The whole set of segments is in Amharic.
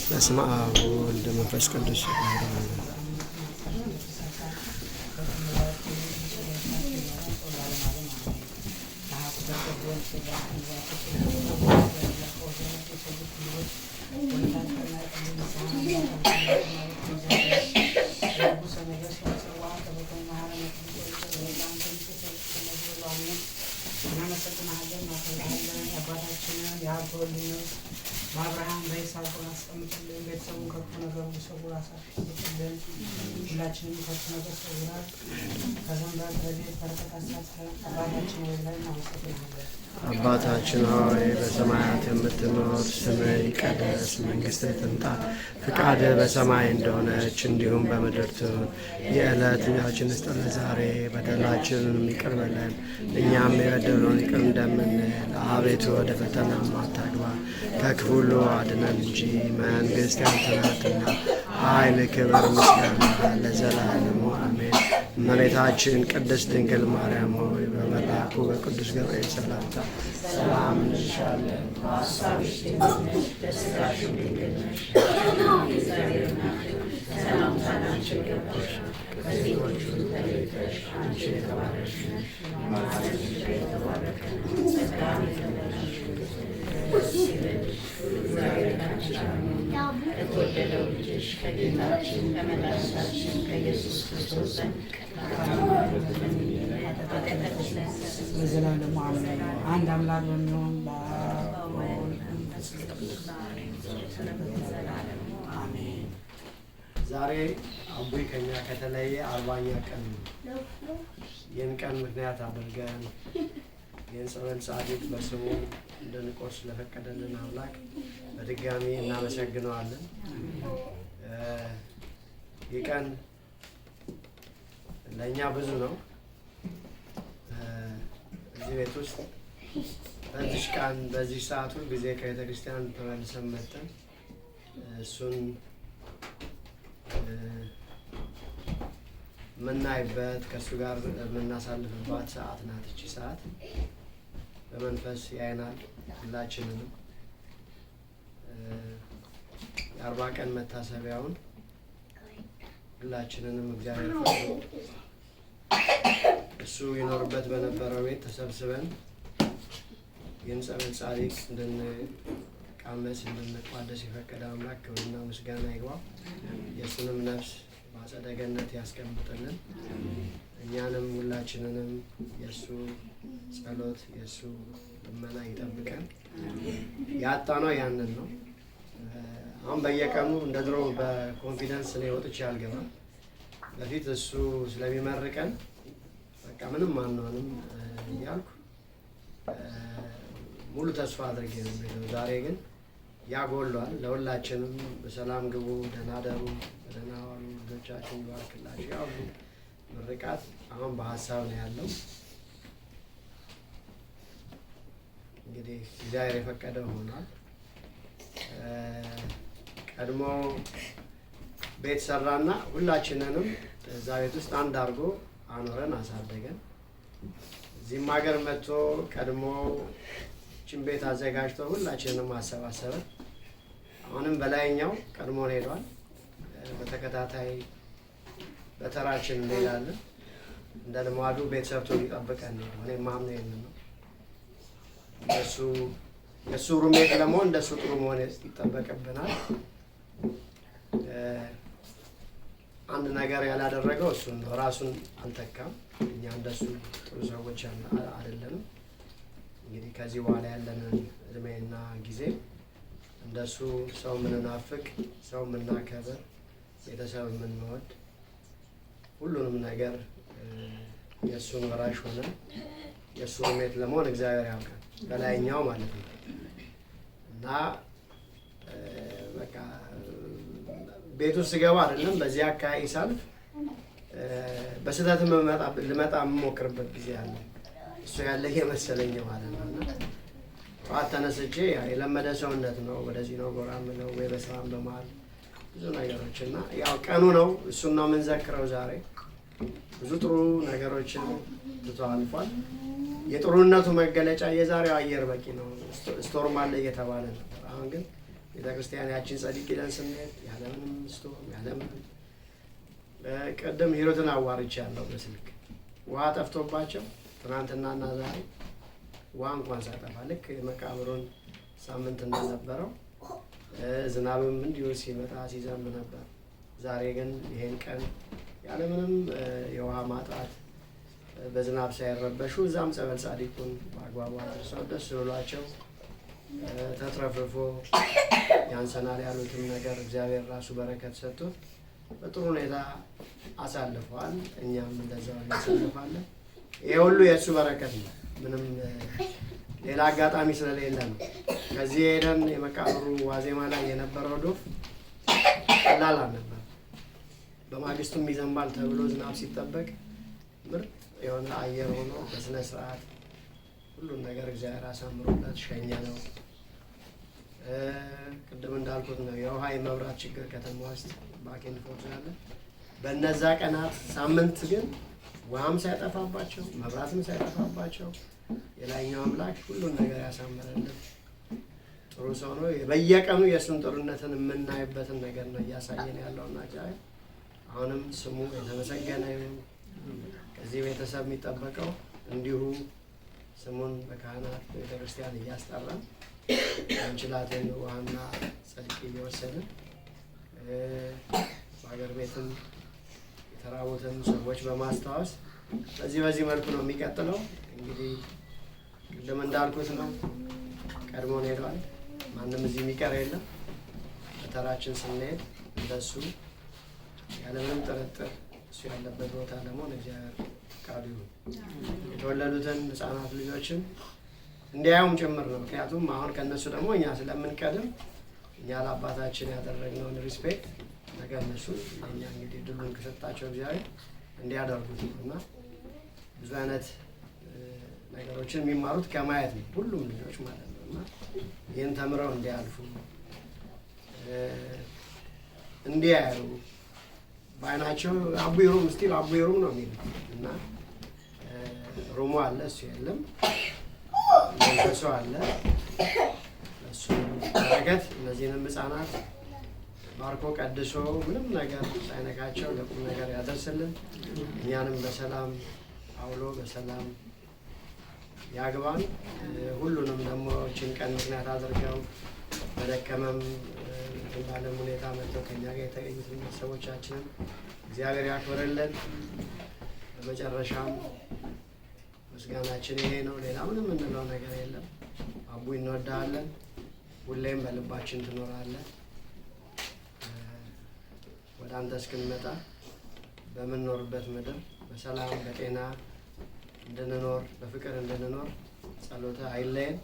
በስመ አብ ወወልድ ወመንፈስ ቅዱስ በአብርሃም በይስሐቅ አስቀምጥልን። ቤተሰቡን ከክፉ ነገር ሰውር አሳልፍልን። ሁላችንም ከክፉ ነገር ሰውራል። ከዘንባት ረድኤት በረከት አሳትፈን አባታችን ሆይ ላይ እናመሰግናለን። አባታችን ሆይ በሰማያት የምትኖር፣ ስምህ ይቀደስ፣ መንግሥትህ ትምጣ፣ ፍቃድህ በሰማይ እንደሆነች እንዲሁም በምድር ትሁን። የዕለት እንጀራችንን ስጠን ዛሬ፣ በደላችንን ይቅር በለን እኛም የበደሉንን ይቅር እንደምንል። አቤቱ ወደ ፈተና አታግባን ከክፉ ሁሉ አድነን እንጂ መንግሥት ያንተ ናትና፣ ኃይል፣ ክብር፣ ምስጋና ለዘላለሙ አሜን። እመቤታችን ቅድስት ድንግል ማርያም ሆይ በመልአኩ በቅዱስ ገብርኤል ሰላምታ ሰላም እንልሻለን። በሐሳብሽ ድንግል ነሽ፣ በሥጋሽም ድንግል ነሽ። ሰላምታ ላንቺ ይገባሻል። ከሴቶች ሁሉ ተለይተሽ አንቺ የተባረክሽ ነሽ፣ በማኅፀንሽ ፍሬ የተባረከ ነው። ጸጋን የተመላሽ ደስ ይበልሽ፣ እግዚአብሔር ካንቺ ጋር ነውና ከተወደደው ልጅሽ ከጌታችን ከመድኃኒታችን ከኢየሱስ ክርስቶስ ዘንድ ለዘላለሙ አሜን። አንድ አምላክ በሚሆን በአብ በወልድ በመንፈስ ቅዱስ አሜን። ዛሬ አቡይ ከኛ ከተለየ 40ኛ ቀን ነው። ይህን ቀን ምክንያት አድርገን ይህን ጸበል ጻድቅ በስሙ እንድንቆርስ ስለፈቀደልን አምላክ በድጋሚ እናመሰግነዋለን። ይህ ቀን ለእኛ ብዙ ነው። እዚህ ቤት ውስጥ በዚህ ቀን በዚህ ሰዓት ሁል ጊዜ ከቤተ ክርስቲያን ተመልሰን መጥተን እሱን የምናይበት ከእሱ ጋር የምናሳልፍባት ሰዓት ናት። እቺ ሰዓት በመንፈስ ያይናል ሁላችንንም። የ40 ቀን መታሰቢያውን ሁላችንንም እግዚአብሔር ፈቅዶ እሱ ይኖርበት በነበረው ቤት ተሰብስበን ይህን ጸበል ጻድቅ እንድንቃመስ እንድንቋደስ የፈቀደ አምላክ ክብርና ምስጋና ይግባው። የእሱንም ነፍስ በአጸደ ገነት ያስቀምጥልን። እኛንም ሁላችንንም የእሱ ጸሎት የእሱ ልመና ይጠብቀን። ያጣነው ያንን ነው። አሁን በየቀኑ እንደ ድሮ በኮንፊደንስ እኔ ወጥቼ አልገባም። በፊት እሱ ስለሚመርቀን በቃ ምንም አንሆንም እያልኩ ሙሉ ተስፋ አድርጌ ነው የምሄደው። ዛሬ ግን ያጎሏል። ለሁላችንም በሰላም ግቡ፣ ደህና ደሩ፣ ደህና ዋሉ፣ ልጆቻችን ይባርክላችሁ። ያው ምርቃት አሁን በሀሳብ ነው ያለው። እንግዲህ እግዚአብሔር የፈቀደው ሆኗል። ቀድሞ ቤት ሰራና ሁላችንንም እዛ ቤት ውስጥ አንድ አድርጎ አኖረን አሳደገን። እዚህም ሀገር መጥቶ ቀድሞ ችን ቤት አዘጋጅቶ ሁላችንንም አሰባሰበን። አሁንም በላይኛው ቀድሞን ሄዷል። በተከታታይ በተራችን እንሄዳለን። እንደ ልማዱ ቤት ሰርቶ ሊጠብቀን ነው። እኔ ማምነው ይሄንን ነው። የእሱ ሩሜት ለመሆን እንደሱ ጥሩ መሆን ይጠበቅብናል። አንድ ነገር ያላደረገው እሱን ነው። ራሱን አልተካም። እኛ እንደሱ ጥሩ ሰዎች አይደለንም። እንግዲህ ከዚህ በኋላ ያለንን እድሜና ጊዜ እንደሱ ሰው የምንናፍቅ፣ ሰው የምናከብር፣ ቤተሰብ የምንወድ፣ ሁሉንም ነገር የእሱን ወራሽ ሆነን የእሱ ሩሜት ለመሆን እግዚአብሔር ያውቃል፣ በላይኛው ማለት ነው። እና በቃ ቤቱ ስገባ አይደለም በዚህ አካባቢ ሳልፍ በስህተት ልመጣ የምሞክርበት ጊዜ አለ። እሱ ያለ የመሰለኝ ማለት ነው። እና ጠዋት ተነስቼ የለመደ ሰውነት ነው ወደዚህ ነው ጎራ ምለው ወይ በስራም በመሀል ብዙ ነገሮች እና ያው ቀኑ ነው። እሱን ነው የምንዘክረው ዛሬ። ብዙ ጥሩ ነገሮችን ትቶ አልፏል። የጥሩነቱ መገለጫ የዛሬው አየር በቂ ነው፣ ስቶርም አለ እየተባለ ነበር። አሁን ግን ቤተክርስቲያን ያችን ጸዲቅ ይለን ስንሄድ ያለምንም ስቶርም ያለምንም ቅድም ሂሩትን አዋርቼ ያለው በስልክ ውሃ ጠፍቶባቸው ትናንትናና ዛሬ ውሃ እንኳን ሳይጠፋ ልክ የመቃብሩን ሳምንት እንደነበረው ዝናብም እንዲሁ ሲመጣ ሲዘንብ ነበር። ዛሬ ግን ይሄን ቀን ያለምንም የውሃ ማጣት በዝናብ ሳይረበሹ እዛም ጸበል ጻዲቁን በአግባቡ አድርሰው ደስ ብሏቸው ተትረፍርፎ ያንሰናል ያሉትም ነገር እግዚአብሔር ራሱ በረከት ሰጥቶት በጥሩ ሁኔታ አሳልፈዋል። እኛም እንደዛው እናሳልፋለን። ይሄ ሁሉ የእሱ በረከት ነው። ምንም ሌላ አጋጣሚ ስለሌለ ነው። ከዚህ ሄደን የመቃብሩ ዋዜማ ላይ የነበረው ዶፍ ቀላል አልነበር። በማግስቱም ይዘንባል ተብሎ ዝናብ ሲጠበቅ ምርጥ የሆነ አየር ሆኖ በስነ ስርዓት ሁሉን ነገር እግዚአብሔር አሳምሮለት ሸኘ ነው። ቅድም እንዳልኩት ነው የውሃ የመብራት ችግር ከተማ ውስጥ ባኬን ፎርስ ያለ። በእነዛ ቀናት ሳምንት ግን ውሃም ሳይጠፋባቸው መብራትም ሳይጠፋባቸው የላይኛው አምላክ ሁሉን ነገር ያሳመረልን ጥሩ ሰው ነው። በየቀኑ የእሱን ጥሩነትን የምናይበትን ነገር ነው እያሳየን ያለውና እግዚአብሔር አሁንም ስሙ የተመሰገነ ይሁን። ከዚህ ቤተሰብ የሚጠበቀው እንዲሁ ስሙን በካህናት ቤተክርስቲያን እያስጠራን እንችላትን ውሃና ጸድቅ እየወሰድን በሀገር ቤትም የተራቡትን ሰዎች በማስታወስ በዚህ መልኩ ነው የሚቀጥለው። እንግዲህ ቅድም እንዳልኩት ነው፣ ቀድሞን ሄዷል። ማንም እዚህ የሚቀር የለም። በተራችን ስንሄድ እንደሱ ያለምንም ጥርጥር እሱ ያለበት ቦታ ለመሆን እግዚአብሔር ፈቃዱ ይሁን። የተወለዱትን ህፃናት ልጆችን እንዲያዩም ጭምር ነው። ምክንያቱም አሁን ከእነሱ ደግሞ እኛ ስለምንቀድም እኛ ለአባታችን ያደረግነውን ሪስፔክት ነገር እነሱ እኛ እንግዲህ ድሉን ከሰጣቸው እግዚአብሔር እንዲያደርጉት ነው እና ብዙ አይነት ነገሮችን የሚማሩት ከማየት ነው፣ ሁሉም ልጆች ማለት ነው። እና ይህን ተምረው እንዲያልፉ እንዲያዩ በአይናቸው አቡይ ሩም ስቲል አቡይ ሩም ነው የሚሉት እና ሩሙ አለ፣ እሱ የለም፣ መንፈሱ አለ። እሱ በረከት እነዚህንም ህፃናት ባርኮ ቀድሶ ምንም ነገር ሳይነካቸው ለቁም ነገር ያደርስልን። እኛንም በሰላም አውሎ በሰላም ያግባን። ሁሉንም ደግሞ እችን ቀን ምክንያት አድርገው በደከመም ባለም ሁኔታ መጥተው ከኛ ጋር የተገኙትን ቤተሰቦቻችንን እግዚአብሔር ያክብርልን። በመጨረሻም ምስጋናችን ይሄ ነው። ሌላ ምንም የምንለው ነገር የለም። አቡ እንወዳለን፣ ሁሌም በልባችን ትኖራለን። ወደ አንተ እስክንመጣ በምንኖርበት ምድር በሰላም በጤና እንድንኖር በፍቅር እንድንኖር ጸሎተ አይለየን።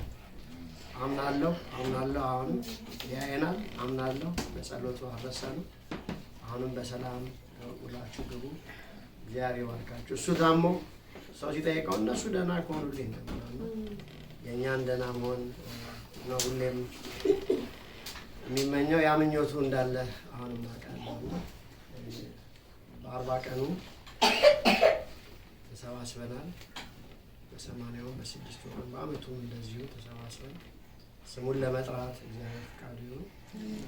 አምናለሁ አሁንም ያየናል። አምናለሁ በጸሎቱ አልረሳንም። አሁንም በሰላም ውላችሁ ግቡ። እግዚአብሔር ይባርካችሁ። እሱ ታሞ ሰው ሲጠይቀው እነሱ ደህና ከሆኑልኝ ነበር። የእኛን ደህና መሆን ነው ሁሌም የሚመኘው። ያ ምኞቱ እንዳለ አሁንም አውቃለሁ። በ40 ቀኑ ተሰባስበናል። በ80ው በ6 ወሩ በአመቱም እንደዚሁ ተሰባስበን ስሙን ለመጥራት እግዚአብሔር ፈቃዱ ይሁን።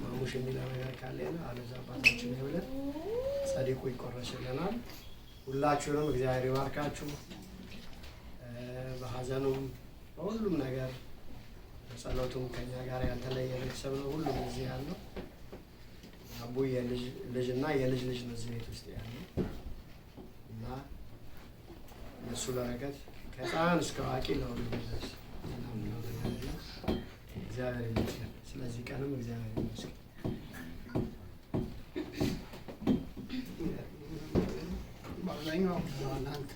ማሙሽ የሚለው ነገር ካለ አለዛ አባታችን ብለን ጸዲቁ ይቆረስልናል። ሁላችሁንም እግዚአብሔር ይባርካችሁ። በሀዘኑም በሁሉም ነገር በጸሎቱም ከኛ ጋር ያልተለየ ቤተሰብ ነው። ሁሉም እዚህ ያለው አቡ የልጅ እና የልጅ ልጅ ነው እዚህ ቤት ውስጥ ያለው እና የእሱ በረከት ከህፃን እስከ አዋቂ ለሁሉ ድረስ እግዚአብሔር ይመስገን። ስለዚህ ቀንም እግዚአብሔር ይመስገን። በአብዛኛው እናንተ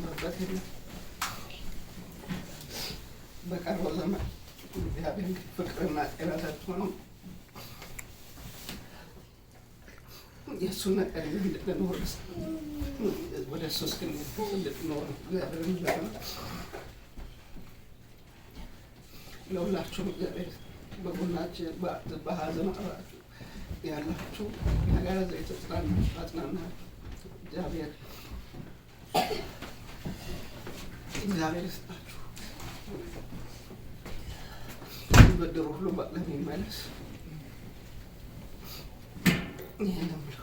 የሚጨምርበት የለም። በቀረው ዘመን እግዚአብሔር ፍቅርና ጤና ሰጥቶን የእሱን ነገር እንድንኖር ወደ እሱ እንድንኖር እግዚአብሔር ይመስገን። ለሁላችሁም እግዚአብሔር በጎናችን በሀዘን አብራችሁ ያላችሁ ነገር ዘይት አጽናናችሁ። እግዚአብሔር ይስጣችሁ። ብድሩ ሁሉ ለሚመለስ ይሄ ነው ብሎ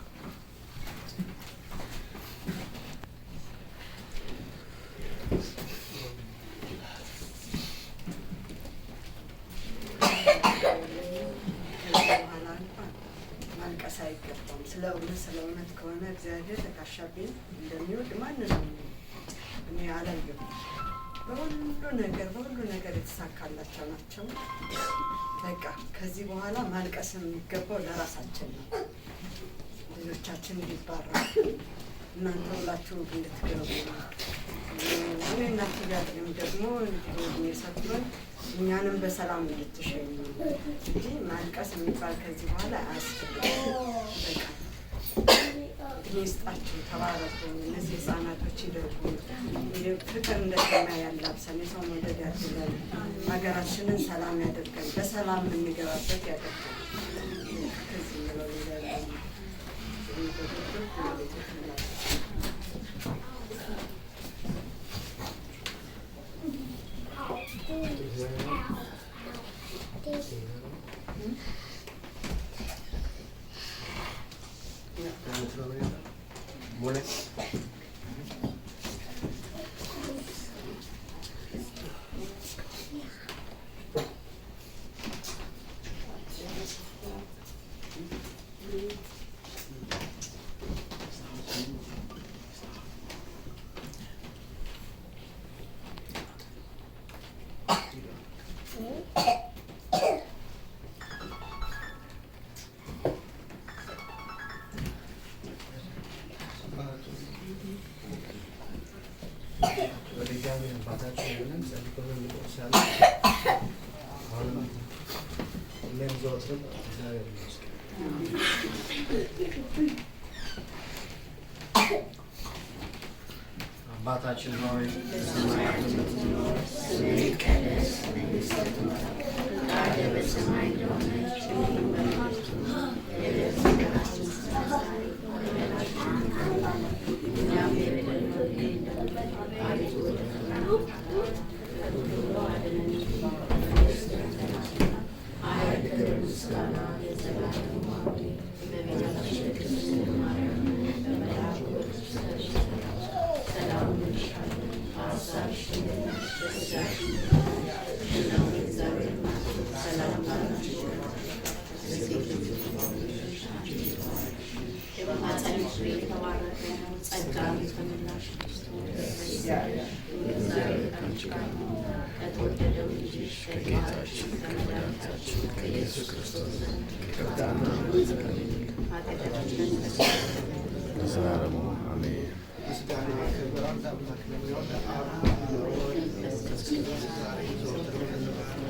ስለ እውነት ከሆነ እግዚአብሔር ተካሻብኝ እንደሚወድ ማንንም እኔ አላየሁም። በሁሉ ነገር የተሳካላቸው ናቸው። በቃ ከዚህ በኋላ ማልቀስ የሚገባው ለራሳችን ነው። ልጆቻችን እንዲባረኩ እናንተ ሁላችሁ እንድትገቡ እኔ እናንተ ጋርም ደግሞ የሰጡን እኛንም በሰላም እንድትሸኙ እንጂ ማልቀስ የሚባል ከዚህ በኋላ አያስፈልግም። በቃ ይስጣችሁ፣ ተባረኩ። እነዚህ ህፃናቶች ይደጉ፣ ፍቅር እንደገና ያላብሰን፣ የሰው መውደድ ያድርገን፣ ሀገራችንን ሰላም ያደርገን፣ በሰላም የምንገባበት ያደርገን። ከዚህ ምለው አባታችን ሆይ በሰማያት የምትኖር ስምህ ይቀደስ፣ መንግሥትህ ትምጣ፣ ፈቃድህ በሰማይ እንደሆነች እንዲሁም በምድር ትሁን። የዕለት እንጀራችንን ስጠን ዛሬ፣ በደላችንን ይቅር በለን እኛም የበደሉንን እንደምንበድል፣ አቤቱ ወደ ፈተና አታግባን ከክፉ አድነን እንጂ መንግሥት ያንተ ናትና፣ ኃይል፣ ክብር፣ ምስጋና ለዘላለሙ አሜን። እመቤታችን ቅድስት ድንግል ማርያም በመልአኩ ቅዱስ ሰላም እንልሻለን፣ በሐሳብሽ ድንግል ነሽ፣ በሥጋሽ ድንግል ነሽ፣ እግዚአብሔር እናት ሰላምታ ላንቺ ይገባል። ከሴቶች ሁሉ ተለይተሽ አንቺ የተባረክሽ የማኅፀንሽ ፍሬ የተባረከ ነው። ጸጋን የተመላሽ እግዚአብሔር ከአንቺ ጋር ነው። ከተወደደው ልጅሽ ከጌታችን ከመድኃኒታችን ከኢየሱስ ክርስቶስ ዘንድ ይቅርታና ምሕረት ኃጢአታችንን ለዘላለሙ አሜን። ምስጋና ክብር አንድ አምላክ ለሚሆን ለአብ ለወልድ ለመንፈስ ቅዱስ ዛሬ ዘወትርም ለዘላለሙ